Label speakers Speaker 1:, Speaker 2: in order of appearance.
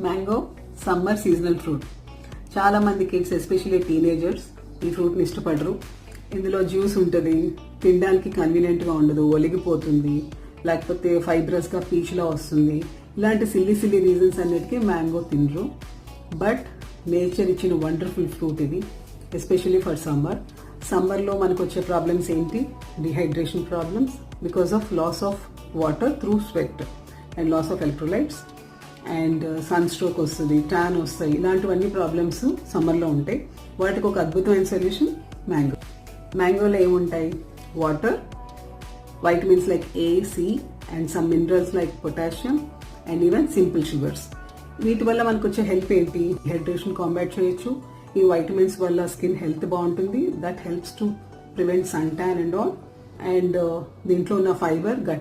Speaker 1: Mango summer seasonal fruit. చాలా మంది kids especially teenagers ఈ ఫ్రూట్ని ఇష్టపడరు. ఇందులో జ్యూస్ ఉంటుంది, తినడానికి కన్వీనియంట్గా ఉండదు, ఒలిగిపోతుంది, లేకపోతే ఫైబ్రస్గా పీచ్లా వస్తుంది. ఇలాంటి సిల్లీ రీజన్స్ అన్నిటికీ మ్యాంగో తినరు. బట్ నేచర్ ఇచ్చిన వండర్ఫుల్ ఫ్రూట్ ఇది, ఎస్పెషల్లీ ఫర్ సమ్మర్. సమ్మర్లో మనకు వచ్చే ప్రాబ్లమ్స్ ఏంటి? Dehydration problems because of loss of water through sweat and loss of electrolytes, and sun stroke వస్తుంది, ట్యాన్ వస్తాయి. ఇలాంటివన్నీ ప్రాబ్లమ్స్ సమ్మర్లో ఉంటాయి. వాటికి ఒక అద్భుతమైన సొల్యూషన్ మ్యాంగో. మ్యాంగోలో ఏముంటాయి? Water, vitamins like A, C, and some minerals like potassium and even simple sugars. వీటి వల్ల మనకు వచ్చే హెల్ప్ ఏంటి? హైడ్రేషన్ కాంబాట్ చేయొచ్చు. ఈ వైటమిన్స్ వల్ల స్కిన్ హెల్త్ బాగుంటుంది. That helps to prevent sun tan and all. And దీంట్లో ఉన్న ఫైబర్ గట్